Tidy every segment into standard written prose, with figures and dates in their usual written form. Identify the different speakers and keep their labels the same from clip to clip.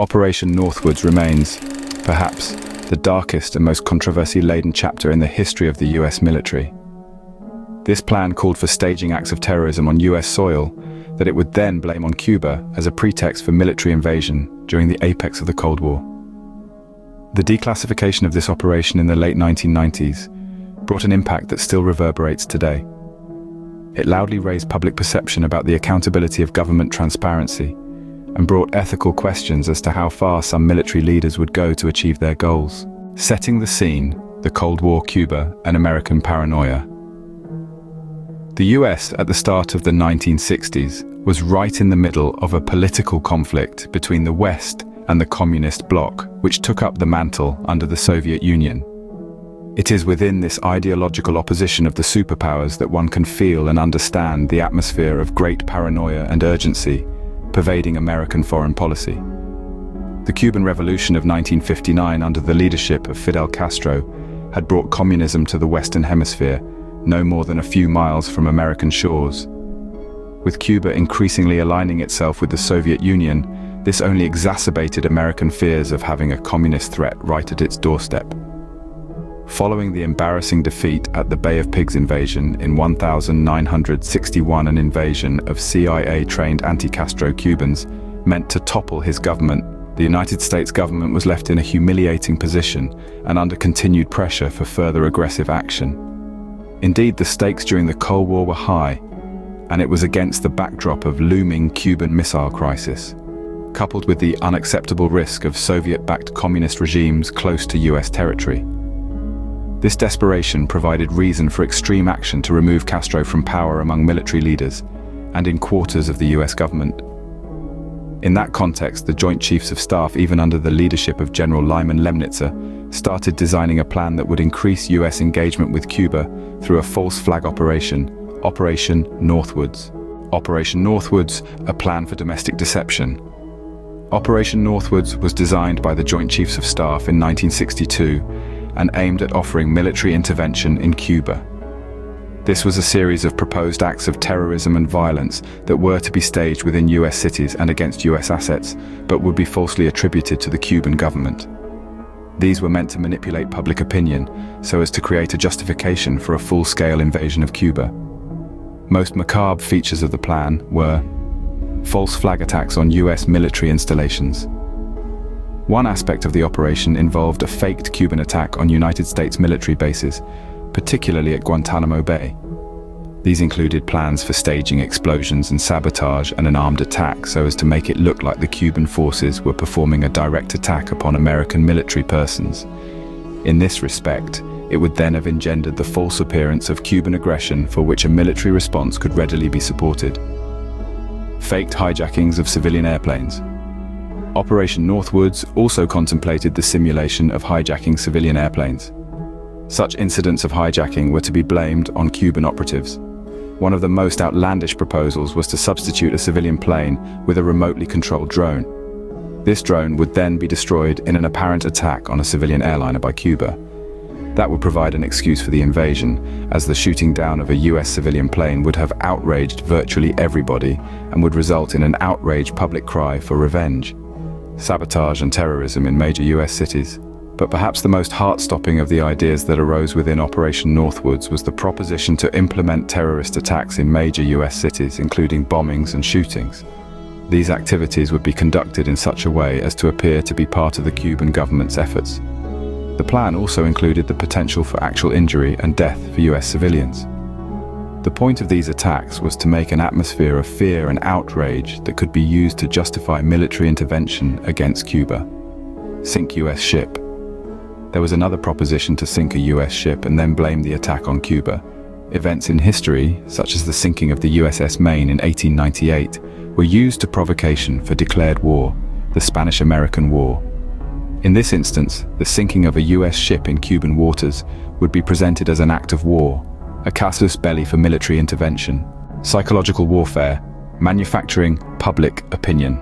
Speaker 1: Operation Northwoods remains, perhaps, the darkest and most controversy-laden chapter in the history of the US military. This plan called for staging acts of terrorism on US soil that it would then blame on Cuba as a pretext for military invasion during the apex of the Cold War. The declassification of this operation in the late 1990s brought an impact that still reverberates today. It loudly raised public perception about the accountability of government transparency and brought ethical questions as to how far some military leaders would go to achieve their goals. Setting the scene, the Cold War, Cuba, and American paranoia. The US at the start of the 1960s was right in the middle of a political conflict between the West and the communist bloc, which took up the mantle under the Soviet Union. It is within this ideological opposition of the superpowers that one can feel and understand the atmosphere of great paranoia and urgency pervading American foreign policy. The Cuban Revolution of 1959 under the leadership of Fidel Castro had brought communism to the Western Hemisphere, no more than a few miles from American shores. With Cuba increasingly aligning itself with the Soviet Union, this only exacerbated American fears of having a communist threat right at its doorstep. Following the embarrassing defeat at the Bay of Pigs invasion in 1961, an invasion of CIA-trained anti-Castro Cubans meant to topple his government. The United States government was left in a humiliating position and under continued pressure for further aggressive action. Indeed, the stakes during the Cold War were high, and it was against the backdrop of looming Cuban Missile Crisis, coupled with the unacceptable risk of Soviet-backed communist regimes close to US territory. This desperation provided reason for extreme action to remove Castro from power among military leaders and in quarters of the US government. In that context, the Joint Chiefs of Staff, even under the leadership of General Lyman Lemnitzer, started designing a plan that would increase US engagement with Cuba through a false flag operation, Operation Northwoods. Operation Northwoods, a plan for domestic deception. Operation Northwoods was designed by the Joint Chiefs of Staff in 1962 and aimed at offering military intervention in Cuba. This was a series of proposed acts of terrorism and violence that were to be staged within US cities and against US assets, but would be falsely attributed to the Cuban government. These were meant to manipulate public opinion so as to create a justification for a full-scale invasion of Cuba. Most macabre features of the plan were false flag attacks on US military installations. One aspect of the operation involved a faked Cuban attack on United States military bases, particularly at Guantanamo Bay. These included plans for staging explosions and sabotage and an armed attack so as to make it look like the Cuban forces were performing a direct attack upon American military persons. In this respect, it would then have engendered the false appearance of Cuban aggression for which a military response could readily be supported. Faked hijackings of civilian airplanes. Operation Northwoods also contemplated the simulation of hijacking civilian airplanes. Such incidents of hijacking were to be blamed on Cuban operatives. One of the most outlandish proposals was to substitute a civilian plane with a remotely controlled drone. This drone would then be destroyed in an apparent attack on a civilian airliner by Cuba. That would provide an excuse for the invasion, as the shooting down of a US civilian plane would have outraged virtually everybody and would result in an outraged public cry for revenge. Sabotage and terrorism in major US cities. But perhaps the most heart-stopping of the ideas that arose within Operation Northwoods was the proposition to implement terrorist attacks in major US cities, including bombings and shootings. These activities would be conducted in such a way as to appear to be part of the Cuban government's efforts. The plan also included the potential for actual injury and death for US civilians. The point of these attacks was to make an atmosphere of fear and outrage that could be used to justify military intervention against Cuba. Sink US ship. There was another proposition to sink a US ship and then blame the attack on Cuba. Events in history, such as the sinking of the USS Maine in 1898, were used to provocation for declared war, the Spanish-American War. In this instance, the sinking of a US ship in Cuban waters would be presented as an act of war, a casus belli for military intervention, psychological warfare, manufacturing public opinion.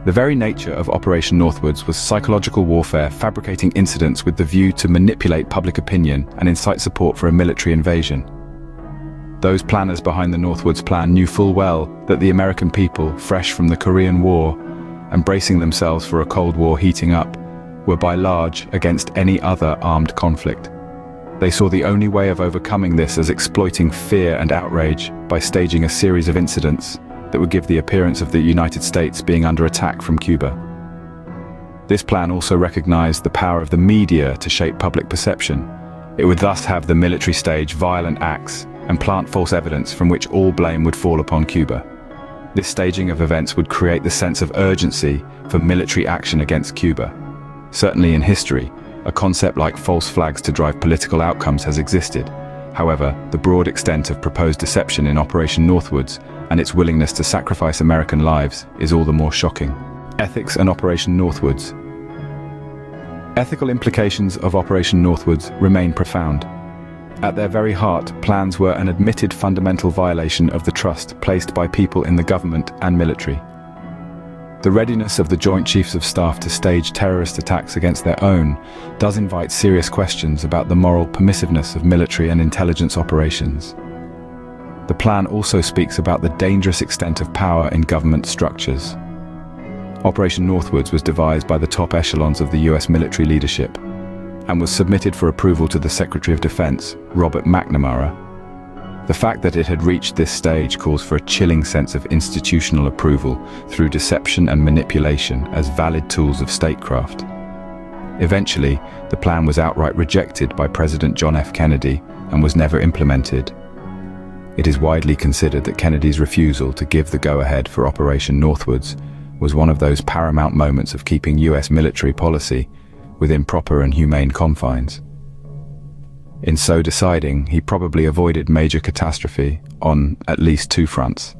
Speaker 1: The very nature of Operation Northwoods was psychological warfare, fabricating incidents with the view to manipulate public opinion and incite support for a military invasion. Those planners behind the Northwoods plan knew full well that the American people, fresh from the Korean War, and bracing themselves for a Cold War heating up, were by large against any other armed conflict. They saw the only way of overcoming this as exploiting fear and outrage by staging a series of incidents that would give the appearance of the United States being under attack from Cuba. This plan also recognized the power of the media to shape public perception. It would thus have the military stage violent acts and plant false evidence from which all blame would fall upon Cuba. This staging of events would create the sense of urgency for military action against Cuba. Certainly in history, a concept like false flags to drive political outcomes has existed. However, the broad extent of proposed deception in Operation Northwoods and its willingness to sacrifice American lives is all the more shocking. Ethics and Operation Northwoods. Ethical implications of Operation Northwoods remain profound. At their very heart, plans were an admitted fundamental violation of the trust placed by people in the government and military. The readiness of the Joint Chiefs of Staff to stage terrorist attacks against their own does invite serious questions about the moral permissiveness of military and intelligence operations. The plan also speaks about the dangerous extent of power in government structures. Operation Northwoods was devised by the top echelons of the US military leadership and was submitted for approval to the Secretary of Defense, Robert McNamara. The fact that it had reached this stage calls for a chilling sense of institutional approval through deception and manipulation as valid tools of statecraft. Eventually, the plan was outright rejected by President John F. Kennedy and was never implemented. It is widely considered that Kennedy's refusal to give the go-ahead for Operation Northwoods was one of those paramount moments of keeping US military policy within proper and humane confines. In so deciding, he probably avoided major catastrophe on at least two fronts.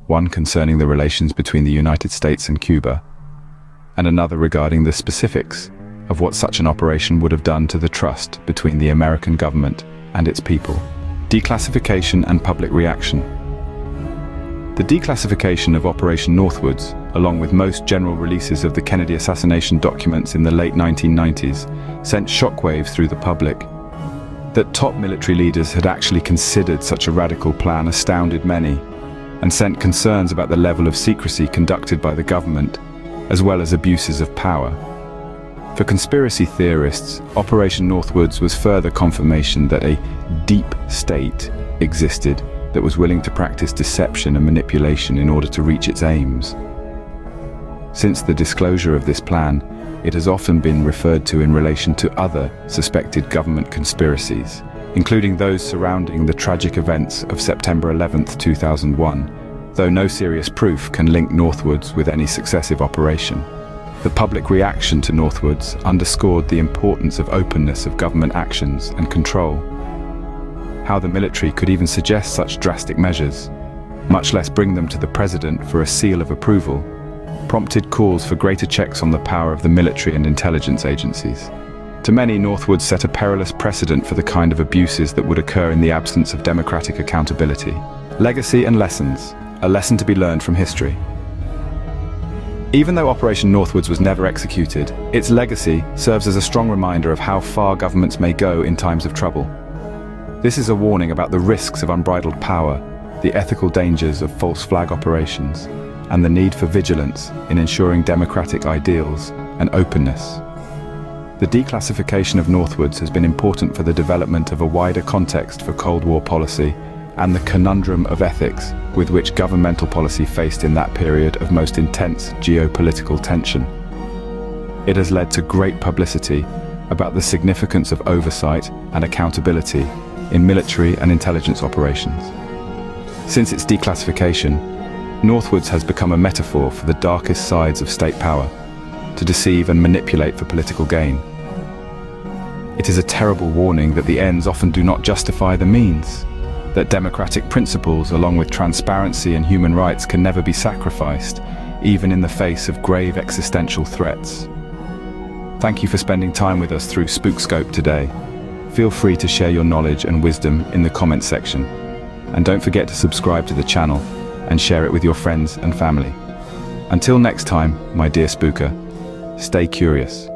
Speaker 1: One concerning the relations between the United States and Cuba, and another regarding the specifics of what such an operation would have done to the trust between the American government and its people. Declassification and public reaction. The declassification of Operation Northwoods, along with most general releases of the Kennedy assassination documents in the late 1990s, sent shockwaves through the public. That top military leaders had actually considered such a radical plan astounded many, and sent concerns about the level of secrecy conducted by the government, as well as abuses of power. For conspiracy theorists, Operation Northwoods was further confirmation that a deep state existed that was willing to practice deception and manipulation in order to reach its aims. Since the disclosure of this plan, it has often been referred to in relation to other suspected government conspiracies, including those surrounding the tragic events of September 11, 2001, though no serious proof can link Northwoods with any successive operation. The public reaction to Northwoods underscored the importance of openness of government actions and control. How the military could even suggest such drastic measures, much less bring them to the president for a seal of approval, prompted calls for greater checks on the power of the military and intelligence agencies. To many, Northwoods set a perilous precedent for the kind of abuses that would occur in the absence of democratic accountability. Legacy and lessons, a lesson to be learned from history. Even though Operation Northwoods was never executed, its legacy serves as a strong reminder of how far governments may go in times of trouble. This is a warning about the risks of unbridled power, the ethical dangers of false flag operations, and the need for vigilance in ensuring democratic ideals and openness. The declassification of Northwoods has been important for the development of a wider context for Cold War policy and the conundrum of ethics with which governmental policy faced in that period of most intense geopolitical tension. It has led to great publicity about the significance of oversight and accountability in military and intelligence operations. Since its declassification, Northwoods has become a metaphor for the darkest sides of state power, to deceive and manipulate for political gain. It is a terrible warning that the ends often do not justify the means, that democratic principles along with transparency and human rights can never be sacrificed, even in the face of grave existential threats. Thank you for spending time with us through Spookscope today. Feel free to share your knowledge and wisdom in the comments section. And don't forget to subscribe to the channel and share it with your friends and family. Until next time, my dear spooker, stay curious.